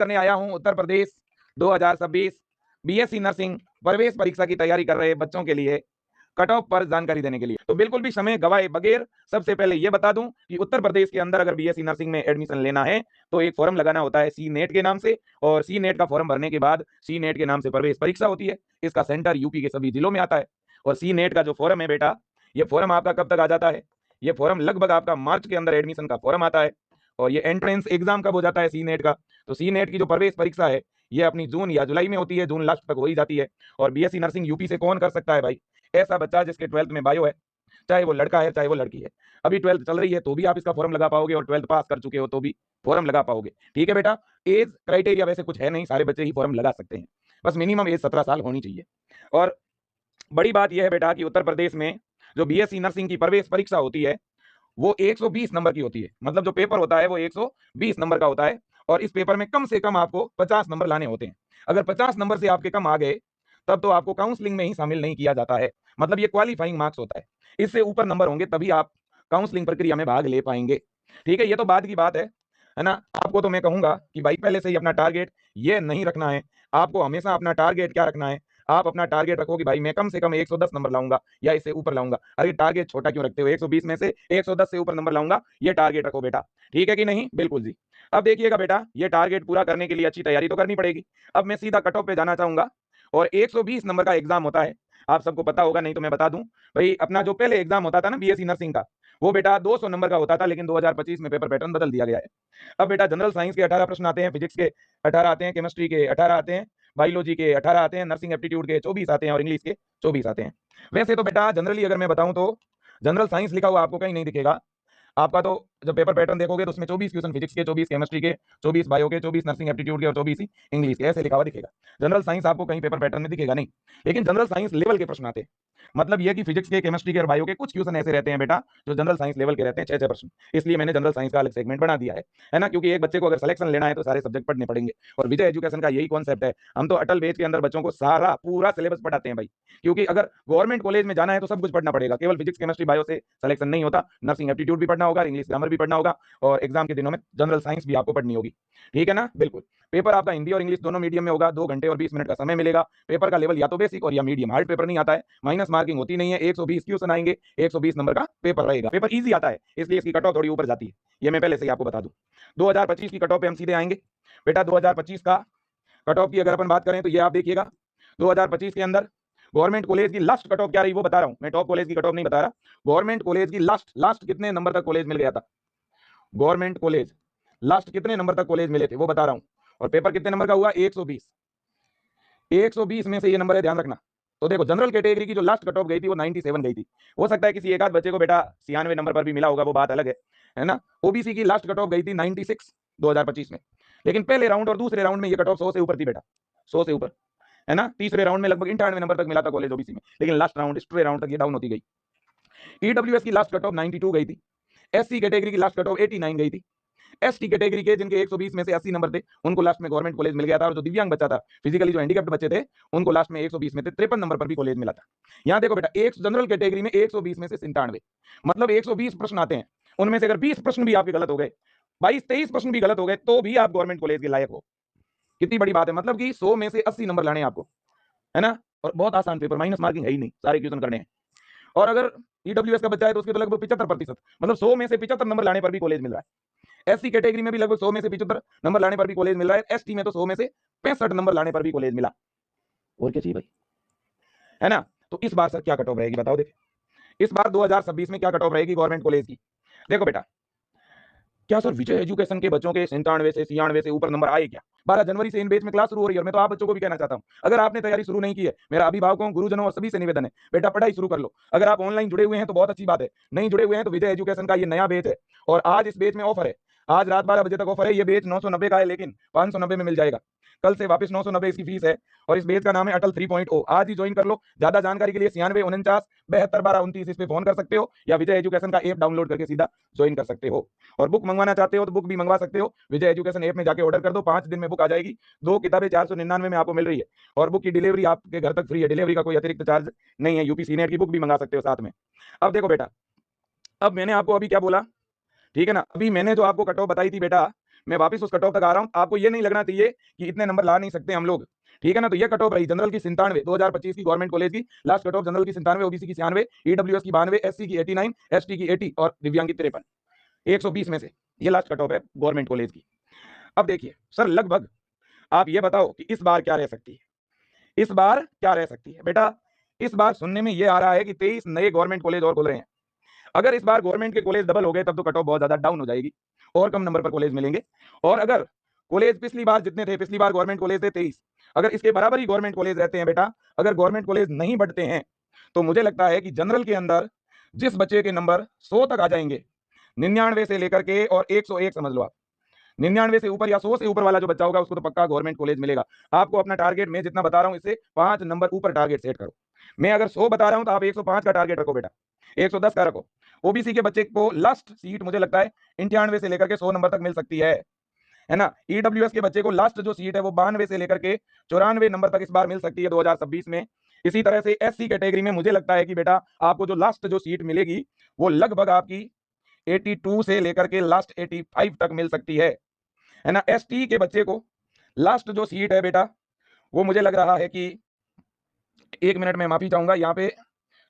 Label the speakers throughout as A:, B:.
A: करने आया हूं उत्तर प्रदेश 2026 बीएससी नर्सिंग प्रवेश परीक्षा की तैयारी कर रहे बच्चों के लिए कट ऑफ पर जानकारी देने के लिए। तो बिल्कुल भी समय गवाए बगैर सबसे पहले यह बता दूं कि उत्तर प्रदेश के अंदर अगर बीएससी नर्सिंग में एडमिशन लेना है तो एक फॉर्म लगाना होता है सी नेट के नाम से, और सी नेट का फॉर्म भरने के बाद सी नेट के नाम से प्रवेश परीक्षा होती है। इसका सेंटर यूपी के सभी जिलों में आता है। और सी नेट का जो फॉर्म है बेटा, ये फॉर्म आपका कब तक आ जाता है? ये फॉर्म लगभग आपका मार्च के अंदर एडमिशन का फॉर्म आता है। और ये एंट्रेंस एग्जाम कब हो जाता है सी नेट का? तो सी नेट की जो प्रवेश परीक्षा है ये अपनी जून या जुलाई में होती है, जून लास्ट तक हो ही जाती है। और बीएससी नर्सिंग यूपी से कौन कर सकता है भाई? ऐसा बच्चा जिसके 12th में बायो है, चाहे वो लड़का है चाहे वो लड़की है। अभी 12th चल रही है तो भी आप इसका फॉर्म लगा पाओगे, और 12th पास कर चुके हो तो भी फॉर्म लगा पाओगे। ठीक है बेटा, एज क्राइटेरिया वैसे कुछ है नहीं, सारे बच्चे ही फॉर्म लगा सकते हैं, बस मिनिमम एज 17 साल होनी चाहिए। और बड़ी बात यह है बेटा कि उत्तर प्रदेश में जो बीएससी नर्सिंग की प्रवेश परीक्षा होती है वो 120 नंबर की होती है। मतलब जो पेपर होता है वो 120 नंबर का होता है, और इस पेपर में कम से कम आपको 50 नंबर लाने होते हैं। अगर 50 नंबर से आपके कम आ गए तब तो आपको काउंसलिंग में ही शामिल नहीं किया जाता है। मतलब ये क्वालिफाइंग मार्क्स होता है, इससे ऊपर नंबर होंगे तभी आप काउंसलिंग प्रक्रिया में भाग ले पाएंगे। ठीक है, ये तो बाद की बात है ना। आपको तो मैं कहूंगा कि भाई पहले से ही अपना टारगेट ये नहीं रखना है। आपको हमेशा अपना टारगेट क्या रखना है? आप अपना टारगेट रखो कि भाई मैं कम से कम 110 नंबर लाऊंगा या इससे ऊपर लाऊंगा। अरे टारगेट छोटा क्यों रखते हो? 120 में से 110 से ऊपर नंबर लाऊंगा, ये टारगेट रखो बेटा। ठीक है कि नहीं? बिल्कुल जी। अब देखिएगा बेटा, ये टारगेट पूरा करने के लिए अच्छी तैयारी तो करनी पड़ेगी। अब मैं सीधा कट ऑफ पे जाना चाहूंगा, और 120 नंबर का एग्जाम होता है। आप सबको पता होगा, नहीं तो मैं बता दूं भाई, अपना जो पहले एग्जाम होता था ना बीएससी नर्सिंग का, वो बेटा 200 नंबर का होता था, लेकिन 2025 में पेपर पैटर्न बदल दिया गया है। अब बेटा जनरल साइंस के 18 प्रश्न आते हैं, फिजिक्स के 18 आते हैं, केमिस्ट्री के 18 आते हैं, बायोलॉजी के 18 आते हैं, नर्सिंग एप्टीट्यूड के 24 आते हैं, और इंग्लिश के 24 आते हैं। वैसे तो बेटा जनरली अगर मैं बताऊं तो जनरल साइंस लिखा हुआ आपको कहीं नहीं दिखेगा। आपका तो जब पेपर पैटर्न देखोगे तो उसमें 24 क्वेश्चन फिजिक्स के, 24 केमिस्ट्री के, 24 बायो के, 24 नर्सिंग एप्टीट्यूड के, और 24 ही इंग्लिश के, ऐसे लिखा हुआ दिखेगा। जनरल साइंस आपको कहीं पेपर पैटर्न में दिखेगा नहीं। लेकिन जनरल साइंस लेवल के प्रश्न आते हैं। मतलब ये कि फिजिक्स के, केमिस्ट्री के और बायो के कुछ क्वेश्चन ऐसे रहते हैं बेटा जो जनरल साइंस लेवल के रहते हैं, 6-6 प्रश्न। इसलिए मैंने जनरल साइंस का अलग सेगमेंट बना दिया है ना। क्योंकि एक बच्चे को अगर सिलेक्शन लेना है तो सारे सब्जेक्ट पढ़ने पड़ेंगे, और विजय एजुकेशन का यही कॉन्सेप्ट है। हम तो अटल बेच के अंदर बच्चों को सारा पूरा सिलेबस पढ़ाते हैं भाई। क्योंकि अगर गवर्नमेंट कॉलेज में जाना है तो सब कुछ पढ़ना पड़ेगा, केवल फिजिक्स केमिस्ट्री बायो से सिलेक्शन नहीं होता। नर्सिंग एप्टीट्यूड भी पढ़ना होगा, इंग्लिश ग्रामर भी पढ़ना होगा, और एग्जाम के दिनों में जनरल साइंस भी आपको पढ़नी होगी। ठीक है ना? बिल्कुल। पेपर आपका हिंदी और इंग्लिश दोनों मीडियम में होगा, 2 घंटे और 20 मिनट का समय मिलेगा। पेपर का लेवल या तो बेसिक और या मीडियम, हार्ड पेपर नहीं आता है, माइनस मार्किंग होती नहीं है। 120 क्वेश्चन आएंगे, 120 नंबर का पेपर रहेगा। पेपर इजी आता है, इसलिए इसकी कट ऑफ थोड़ी ऊपर जाती है, ये मैं पहले से ही आपको बता दूं। 2025 की कट ऑफ पे हम सीधे आएंगे बेटा। 2025 का कट ऑफ की अगर अपन बात करें तो ये आप देखिएगा, 2025 के अंदर गवर्नमेंट कॉलेज की लास्ट कट ऑफ क्या रही वो बता रहा हूं मैं, टॉप कॉलेज की कट ऑफ नहीं बता रहा। गवर्नमेंट कॉलेज की लास्ट लास्ट कितने नंबर तक कॉलेज मिल गया था? गवर्नमेंट कॉलेज लास्ट कितने नंबर तक कॉलेज मिले थे वो बता रहा हूं। और पेपर कितने नंबर का हुआ? 120। 120 में से ये नंबर है, ध्यान रखना। तो देखो जनरल कैटेगरी की जो लास्ट कट ऑफ गई थी वो 97 गई थी। हो सकता है किसी एक आध बच्चे को बेटा 96 नंबर पर भी मिला होगा, वो बात अलग है ना। ओबीसी की लास्ट कट ऑफ गई थी 96 2025 में। लेकिन पहले राउंड और दूसरे राउंड में ये कट ऑफ 100 से ऊपर थी बेटा, 100 से ऊपर, है ना। तीसरे राउंड में लगभग 98 नंबर तक मिला था कॉलेज ओबीसी में, लेकिन लास्ट राउंड स्ट्रे राउंड तक ये डाउन होती गई। ईडब्ल्यूएस की लास्ट कट ऑफ 92 गई थी। एससी कैटेगरी की लास्ट कट ऑफ 89 गई थी। एसटी कैटेगरी के जिनके 120 में से 80 नंबर थे उनको लास्ट में गवर्नमेंट कॉलेज मिल गया था, और जो दिव्यांग बच्चा था, फिजिकली जो हैंडीकैप्ड बच्चे थे, उनको लास्ट में 120 में से 53 नंबर पर भी कॉलेज मिला था। यहां देखो बेटा, एक जनरल कैटेगरी में 120 में से 97, मतलब 120 प्रश्न आते हैं, उनमें से अगर 20 प्रश्न भी आपके गलत हो गए, 22-23 प्रश्न भी गलत हो गए, तो भी आप गवर्नमेंट कॉलेज के लायक हो। कितनी बड़ी बात है, मतलब कि 100 में से 80 नंबर लाने आपको, है ना। और बहुत आसान पेपर, माइनस मार्किंग है ही नहीं, सारे क्वेश्चन करने हैं। और अगर ईडब्ल्यूएस का बच्चा है तो उसके तो लगभग 75%, मतलब 100 में से 75 नंबर लाने पर भी कॉलेज मिल रहा है। एससी कैटेगरी में भी लगभग 100 में से 75 नंबर लाने पर भी कॉलेज मिल रहा है। एसटी में तो 100 में से 65 नंबर लाने पर भी कॉलेज मिला। और क्या चाहिए भाई, है ना। तो इस बार सर क्या कट ऑफ रहेगी बताओ। देखिए इस बार 2026 में क्या कट ऑफ रहेगी गवर्नमेंट कॉलेज की। देखो बेटा, क्या सर विजय एजुकेशन के बच्चों के 97 से 96 से ऊपर नंबर आए क्या? 12 जनवरी से इन बैच में क्लास शुरू हो रही है, और मैं तो आप बच्चों को भी कहना चाहता हूं, अगर आपने तैयारी शुरू नहीं की है, मेरा अभिभावकों, गुरुजनों और सभी से निवेदन है, बेटा पढ़ाई शुरू कर लो। अगर आप ऑनलाइन जुड़े हुए हैं तो बहुत अच्छी बात है, नहीं जुड़े हुए हैं तो विजय एजुकेशन का ये नया बैच है, और आज इस बैच में ऑफर है, आज रात 12 बजे तक ऑफर है। ये बैच 990 का है, लेकिन 590 में मिल जाएगा। कल से वापस 990 इसकी फीस है, और इस बैच का नाम है अटल 3.0। आज ही ज्वाइन कर लो। ज्यादा जानकारी के लिए 96 49 72 12 29 इस पे फोन कर सकते हो, या विजय एजुकेशन का ऐप डाउनलोड करके सीधा ज्वाइन कर सकते हो। और बुक मंगवाना चाहते हो तो बुक भी मंगवा सकते हो, विजय एजुकेशन ऐप में जाके ऑर्डर कर दो, 5 दिन में बुक आ जाएगी। 2 किताबें 499 में आपको मिल रही है, और बुक की डिलीवरी आपके घर तक फ्री है, डिलीवरी का कोई अतिरिक्त चार्ज नहीं है। यूपी सीनेट की बुक भी मंगा सकते हो साथ में। अब देखो बेटा, अब मैंने आपको अभी क्या बोला, ठीक है ना, अभी मैंने जो आपको कट ऑफ बताई थी बेटा, मैं वापस उस कट ऑफ तक आ रहा हूं। आपको ये नहीं लगना चाहिए कि इतने नंबर ला नहीं सकते हम लोग, ठीक है ना। तो ये कट ऑफ रही जनरल की 97, 2025 की गवर्नमेंट कॉलेज की लास्ट कट ऑफ जनरल की 97, ओबीसी की 96, ईडब्ल्यूएस की 92, एससी की 89, एसटी की 80 और दिव्यांग की 53, 120 में से ये लास्ट कट ऑफ है गवर्नमेंट कॉलेज की। अब देखिए सर, लगभग आप ये बताओ कि इस बार क्या रह सकती है, इस बार क्या रह सकती है बेटा। इस बार सुनने में ये आ रहा है कि 23 नए गवर्नमेंट कॉलेज और खुल रहे हैं। अगर इस बार गवर्नमेंट के कॉलेज डबल हो गए तब तो कट ऑफ बहुत ज्यादा डाउन हो जाएगी और कम नंबर पर कॉलेज मिलेंगे। और अगर कॉलेज पिछली बार जितने थे, पिछली बार गवर्नमेंट कॉलेज थे 23, अगर इसके बराबर ही गवर्नमेंट कॉलेज रहते हैं बेटा, अगर गवर्नमेंट कॉलेज नहीं बढ़ते हैं तो मुझे लगता है कि जनरल के अंदर जिस बच्चे के नंबर 100 तक आ जाएंगे, 99 से लेकर के और 101 समझ लो आप, 99 से ऊपर या 100 से ऊपर वाला जो बच्चा होगा उसको तो पक्का गवर्नमेंट कॉलेज मिलेगा। आपको अपना टारगेट मैं जितना बता रहा हूं इससे 5 नंबर ऊपर टारगेट सेट करो। मैं अगर 100 बता रहा हूं तो आप 105 का टारगेट रखो बेटा, 110 का रखो। ओबीसी के बच्चे को लास्ट सीट मुझे लगता है 98 से लेकर के 100 नंबर तक मिल सकती है ना। ईडब्ल्यूएस के बच्चे को लास्ट जो सीट है वो 92 से लेकर के 94 नंबर तक इस बार मिल सकती है 2026 में। इसी तरह से एससी कैटेगरी में मुझे लगता है कि बेटा आपको जो लास्ट जो सीट मिलेगी वो लगभग आपकी 82 से लेकर के लास्ट 85 तक मिल सकती है ना। एसटी के बच्चे को लास्ट जो सीट है बेटा वो मुझे लग रहा है कि, एक मिनट में माफी चाहूंगा, यहाँ पे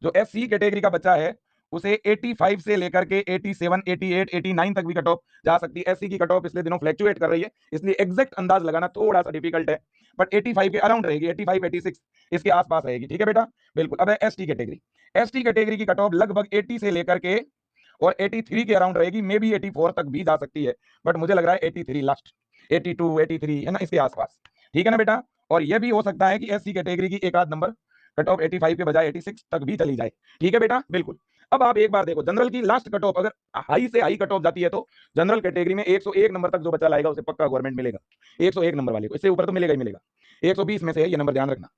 A: जो एससी कैटेगरी का बच्चा है उसे 85 से लेकर के 87, 88, 89 तक भी कट ऑफ जा सकती है। एससी की कट ऑफ पिछले दिनों फ्लैक्चुएट कर रही है, इसलिए एग्जैक्ट अंदाज लगाना थोड़ा सा डिफिकल्ट है, बट 85 के अराउंड रहेगी, 85, 86 इसके आसपास रहेगी, ठीक है बेटा, बिल्कुल। अब है एसटी कैटेगरी, एसटी कैटेगरी की कट ऑफ लगभग 80 से लेकर के और 83 के अराउंड रहेगी, मे बी 84 तक भी जा सकती है, बट मुझे लग रहा है 83 लास्ट, 82, 83 है ना, इसके आसपास, ठीक है ना बेटा। और यह भी हो सकता है कि एससी कैटेगरी की एक आध नंबर कट ऑफ 85 के बजाय 86 तक भी चली जाए, ठीक है बेटा, बिल्कुल। अब आप एक बार देखो जनरल की लास्ट कट ऑफ अगर हाई से हाई कट ऑफ जाती है तो जनरल कैटेगरी में 101 नंबर तक जो बच्चा लाएगा उसे पक्का गवर्नमेंट मिलेगा, 101 नंबर वाले को, इससे ऊपर तो मिलेगा ही मिलेगा। 120 में से है ये नंबर, ध्यान रखना,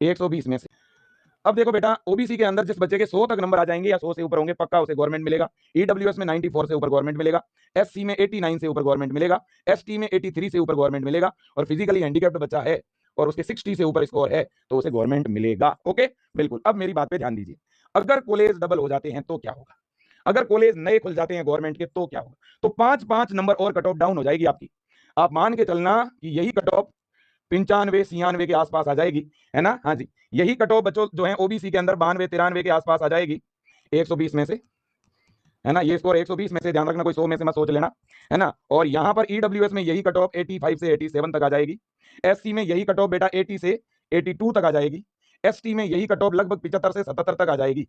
A: 120 में से। अब देखो बेटा ओबीसी के अंदर जिस बच्चे के 100 तक नंबर आ जाएंगे या 100 से ऊपर होंगे पक्का उसे गवर्नमेंट मिलेगा। ईडब्ल्यूएस में 94 से ऊपर गवर्नमेंट मिलेगा, एससी में 89 से ऊपर गवर्नमेंट मिलेगा, एसटी में 83 से ऊपर गवर्नमेंट मिलेगा, और फिजिकली हैंडीकैप्ड बच्चा है और उसके 60 से ऊपर स्कोर है तो उसे गवर्नमेंट मिलेगा, ओके बिल्कुल। अब मेरी बात पे ध्यान दीजिए, अगर कॉलेज डबल हो जाते हैं तो क्या होगा, अगर कॉलेज नए खुल जाते हैं गवर्नमेंट के तो क्या होगा, तो 5-5 नंबर और कट ऑफ डाउन हो जाएगी आपकी। आप मान के चलना कि यही कट ऑफ 95, 96 के आसपास आ जाएगी, है ना। हाँ जी, यही कट ऑफ बच्चों जो है ओबीसी के अंदर 92, 93 के आसपास आ जाएगी 120 में से, है ना। ये स्कोर 120 में से, ध्यान रखना कोई 100 में से मत सोच लेना, है ना। और यहाँ पर ईडब्ल्यूएस में यही कट ऑफ 85 से 87 तक आ जाएगी, एससी में यही कट ऑफ बेटा 80 से 82 तक आ जाएगी, एसटी में यही कट ऑफ लगभग 75 से 77 तक आ जाएगी,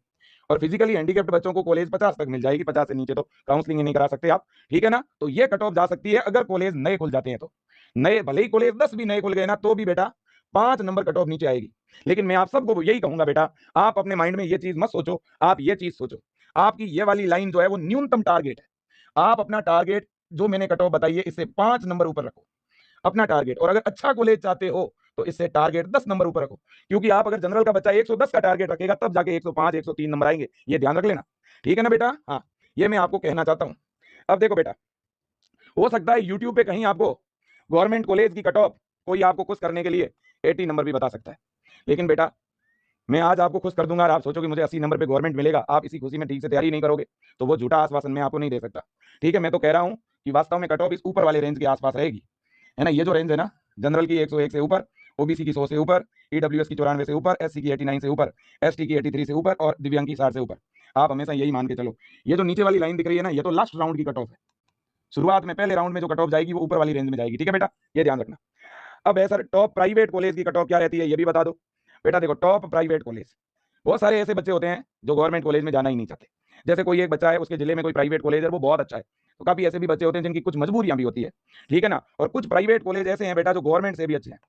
A: और फिजिकली हैंडीकैप्ड बच्चों को कॉलेज 50 तक मिल जाएगी, 50 से नीचे तो काउंसलिंग ही नहीं करा सकते आप, ठीक है ना। तो ये कट ऑफ जा सकती है अगर कॉलेज नए खुल जाते हैं तो। नए भले ही कॉलेज 10 भी नए खुल गए ना तो भी बेटा 5 नंबर कट ऑफ नीचे आएगी। लेकिन मैं आप सबको यही कहूंगा बेटा, आप अपने माइंड में ये चीज मत सोचो, आप ये चीज सोचो, आपकी ये वाली लाइन जो है वो न्यूनतम टारगेट है। आप अपना टारगेट जो मैंने कट ऑफ बताई है इससे 5 नंबर ऊपर रखो अपना टारगेट, और अगर अच्छा कॉलेज चाहते हो तो इससे टारगेट 10 नंबर ऊपर रखो, क्योंकि आप अगर जनरल का बच्चा 110 का टारगेट रखेगा तब जाके 105, 103 नंबर आएंगे, ये ध्यान रख लेना, ठीक है ना बेटा। हाँ, ये मैं आपको कहना चाहता हूं। अब देखो बेटा, हो सकता है यूट्यूब पे कहीं आपको गवर्नमेंट कॉलेज की कट ऑफ कोई आपको खुश करने के लिए 80 नंबर भी बता सकता है, लेकिन बेटा मैं आज आपको खुश कर दूंगा और आप सोचोगे मुझे 80 नंबर पे गवर्नमेंट मिलेगा, आप इसी खुशी में ठीक से तैयारी नहीं करोगे तो वो झूठा आश्वासन मैं आपको नहीं दे सकता, ठीक है। मैं तो कह रहा हूं कि वास्तव में कट ऑफ इस ऊपर वाले रेंज के आसपास रहेगी, है ना। ये जो रेंज है ना, जनरल की 101 से ऊपर, ओबीसी की 100 से ऊपर, ईडब्ल्यूएस की 94 से ऊपर, एससी की 89 से ऊपर, एसटी की 83 से ऊपर और दिव्यांग की 60 से ऊपर, आप हमेशा यही मान के चलो। ये जो नीचे वाली लाइन दिख रही है ना, ये तो लास्ट राउंड की कट ऑफ है, शुरुआत में पहले राउंड में जो कट ऑफ जाएगी वो ऊपर वाली रेंज में जाएगी, ठीक है बेटा, ये ध्यान रखना। अब है सर टॉप प्राइवेट कॉलेज की कट ऑफ क्या रहती है ये भी बता दो। बेटा देखो, टॉप प्राइवेट कॉलेज, बहुत सारे ऐसे बच्चे होते हैं जो गवर्नमेंट कॉलेज में जाना ही नहीं चाहते। जैसे कोई एक बच्चा है, उसके जिले में कोई प्राइवेट कॉलेज है, वो बहुत अच्छा है, तो काफी ऐसे भी बच्चे होते हैं जिनकी कुछ मजबूरियां भी होती है, ठीक है ना। और कुछ प्राइवेट कॉलेज ऐसे हैं बेटा जो गवर्नमेंट से भी अच्छे हैं,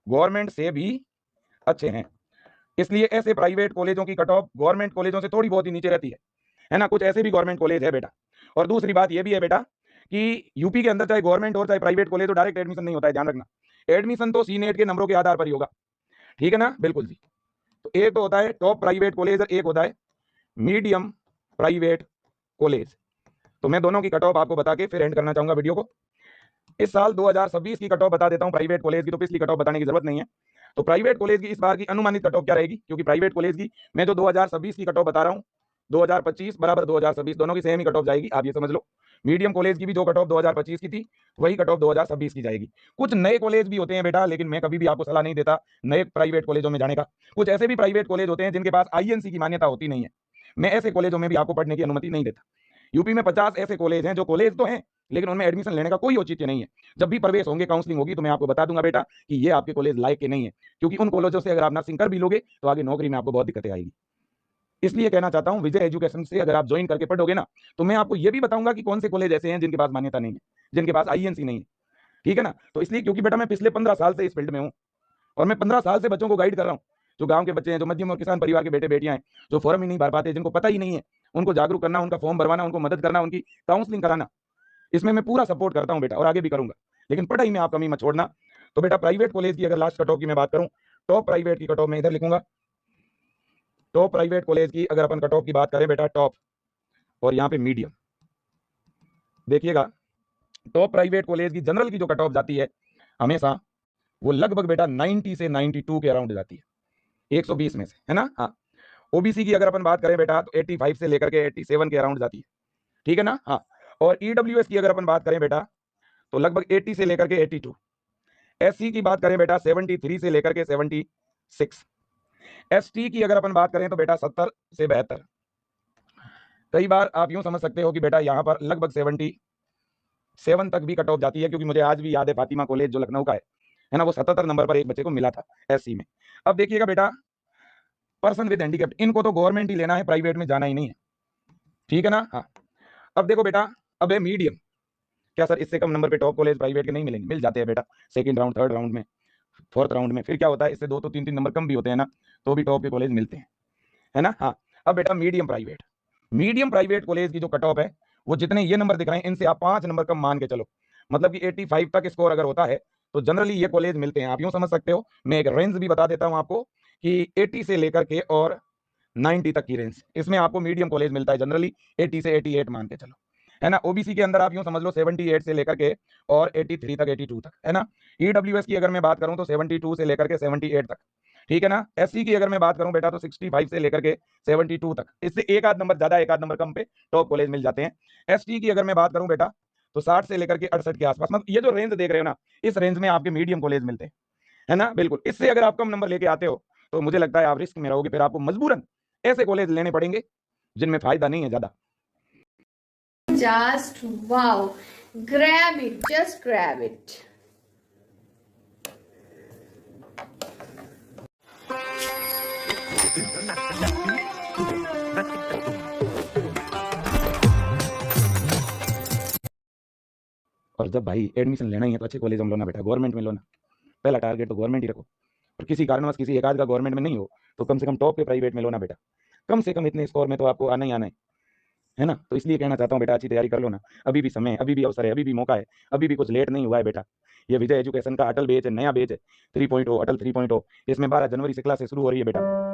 A: गवर्नमेंट से भी अच्छे हैं, इसलिए ऐसे प्राइवेट कॉलेजों की कट ऑफ गवर्नमेंट कॉलेजों से थोड़ी बहुत ही नीचे रहती है ना। कुछ ऐसे भी गवर्नमेंट कॉलेज है बेटा। और दूसरी बात यह भी है बेटा कि यूपी के अंदर चाहे गवर्नमेंट और चाहे प्राइवेट कॉलेज, तो डायरेक्ट एडमिशन नहीं होता है, ध्यान रखना। एडमिशन तो सीनेट के नंबरों के आधार पर ही होगा, ठीक है ना, बिल्कुल जी। तो एक तो होता है टॉप प्राइवेट कॉलेज और एक होता है मीडियम प्राइवेट कॉलेज। तो मैं दोनों की कट ऑफ आपको बता के फिर एंड करना चाहूंगा वीडियो को। इस साल 2026 की कट ऑफ बता देता हूं प्राइवेट कॉलेज की, तो पिछली कट ऑफ बताने की जरूरत नहीं है। तो प्राइवेट कॉलेज की इस बार की अनुमानित कट ऑफ क्या रहेगी, क्योंकि प्राइवेट कॉलेज की मैं जो 2026 की कट ऑफ बता रहा हूं, 2025 बराबर 2026 दोनों की सेम ही कट ऑफ जाएगी, आप ये समझ लो। मीडियम कॉलेज की भी जो कट ऑफ 2025 की थी वही कट ऑफ 2026 की जाएगी। कुछ नए कॉलेज भी होते हैं बेटा, लेकिन मैं कभी भी आपको सलाह नहीं देता नए प्राइवेट कॉलेजों में जाने का। कुछ ऐसे भी प्राइवेट कॉलेज होते हैं जिनके पास आईएनसी की मान्यता होती नहीं है, मैं ऐसे कॉलेजों में भी आपको पढ़ने की अनुमति नहीं देता। यूपी में 50 ऐसे कॉलेज हैं जो कॉलेज तो हैं लेकिन उनमें एडमिशन लेने का कोई औचित्य नहीं है। जब भी प्रवेश होंगे, काउंसलिंग होगी, तो मैं आपको बता दूंगा बेटा कि ये आपके कॉलेज लायक के नहीं है, क्योंकि उन कॉलेजों से अगर आप नर्सिंग कर भी लोगे तो आगे नौकरी में आपको बहुत दिक्कतें आएगी। इसलिए कहना चाहता हूं विजय एजुकेशन से अगर आप ज्वाइन करके पढ़ोगे ना, तो मैं आपको ये भी बताऊंगा कि कौन से कॉलेज ऐसे हैं जिनके पास मान्यता नहीं है, जिनके पास आईएनसी नहीं है। ठीक है ना? तो इसलिए क्योंकि बेटा मैं पिछले 15 साल से इस फील्ड में हूं और मैं 15 साल से बच्चों को गाइड कर रहा हूं। जो गांव के बच्चे हैं, जो मध्यम और किसान परिवार के बेटे बेटियां हैं, जो फॉर्म ही नहीं भर पाते, जिनको पता ही नहीं है, उनको जागरूक करना, उनका फॉर्म भरवाना, उनको मदद करना, उनकी काउंसलिंग कराना, इसमें मैं पूरा सपोर्ट करता हूं बेटा और आगे भी करूंगा। लेकिन पढ़ाई में आप कमी मत छोड़ना। तो बेटा प्राइवेट कॉलेज की अगर लास्ट कट ऑफ की मैं बात करूं, टॉप प्राइवेट की कट ऑफ मैं इधर लिखूंगा। टॉप प्राइवेट कॉलेज की अगर अपन कट ऑफ की बात करें बेटा, टॉप और यहाँ पे मीडियम, देखिएगा टॉप प्राइवेट कॉलेज की जनरल की जो कट ऑफ जाती है हमेशा वो लगभग बेटा 90 से 92 के अराउंड जाती है, 120 में से, है ना? हाँ। ओबीसी की अगर अपन बात करें बेटा तो 85 से लेकर के 87 के अराउंड जाती है। ठीक है ना? हाँ। और ईडब्ल्यूएस की अगर अपन बात करें बेटा तो लगभग 80 से लेकर के 82। एससी की बात करें बेटा 73 से लेकर के 76। एसटी की अगर अपन बात करें तो बेटा 70 से 72। कई बार आप यूं समझ सकते हो कि बेटा यहां पर लगभग 77 तक भी कट ऑफ जाती है, क्योंकि मुझे आज भी याद है फातिमा कॉलेज जो लखनऊ का है ना, वो 77 नंबर पर एक बच्चे को मिला था एससी में। अब देखिएगा बेटा पर्सन विद हैंडीकैप, इनको तो गवर्नमेंट ही लेना है, प्राइवेट में जाना ही नहीं है। ठीक है ना? हाँ। अब देखो बेटा, अब है मीडियम। क्या सर इससे कम नंबर पे टॉप कॉलेज प्राइवेट के नहीं मिलेंगे? मिल जाते हैं बेटा, सेकंड राउंड, थर्ड राउंड में, फोर्थ राउंड में। फिर क्या होता है, इससे 2 तो 3 नंबर कम भी होते हैं ना, तो भी टॉप के कॉलेज मिलते हैं, है ना? हाँ। अब बेटा मीडियम प्राइवेट कॉलेज की जो कट ऑफ है वो जितने ये नंबर दिख रहे हैं इनसे आप 5 नंबर कम मान के चलो, मतलब कि 85 तक स्कोर अगर होता है तो जनरली ये कॉलेज मिलते हैं। आप यूं समझ सकते हो, मैं एक रेंज भी बता देता हूं आपको कि 80 से लेकर के और 90 तक की रेंज, इसमें आपको मीडियम कॉलेज मिलता है जनरली, 80 से 88 मान के चलो, है ना? ओबीसी के अंदर आप यूं समझ लो 78 से लेकर के और 83 तक, 82 तक, है ना? ईडब्ल्यूएस की अगर मैं बात करूं तो 72 से लेकर के 78 तक। ठीक है ना? एससी की अगर मैं बात करूं बेटा तो 65 से लेकर के 72 तक, इससे एक आध नंबर ज्यादा, एक आध नंबर कम पे टॉप कॉलेज मिल जाते हैं। एसटी की अगर मैं बात करूं बेटा तो 60 से लेकर के 68 के आसपास, मतलब ये जो रेंज देख रहे हो ना, इस रेंज में आपके मीडियम कॉलेज मिलते हैं, है ना? बिल्कुल। इससे अगर आप कम नंबर लेके आते हो तो मुझे लगता है आप रिस्क में रहोगे, फिर आपको मजबूरन ऐसे कॉलेज लेने पड़ेंगे जिनमें फायदा नहीं है ज्यादा।
B: Just wow. Grab it. Just grab it.
A: और जब भाई एडमिशन लेना ही है तो अच्छे कॉलेज में लो ना बेटा, गवर्नमेंट में लो ना। पहला टारगेट तो गवर्नमेंट ही रखो, और किसी कारणवश किसी एक आध का गवर्नमेंट में नहीं हो तो कम से कम टॉप के प्राइवेट में लो ना बेटा। कम से कम इतने स्कोर में तो आपको आना ही आना है ना? तो इसलिए कहना चाहता हूँ बेटा अच्छी तैयारी कर लो ना, अभी भी समय है, अभी भी अवसर है, अभी भी मौका है, अभी भी कुछ लेट नहीं हुआ है बेटा। ये विजय एजुकेशन का अटल बैच है, नया बैच है 3.0, अटल 3.0। इसमें 12 जनवरी से क्लासेस शुरू हो रही है बेटा।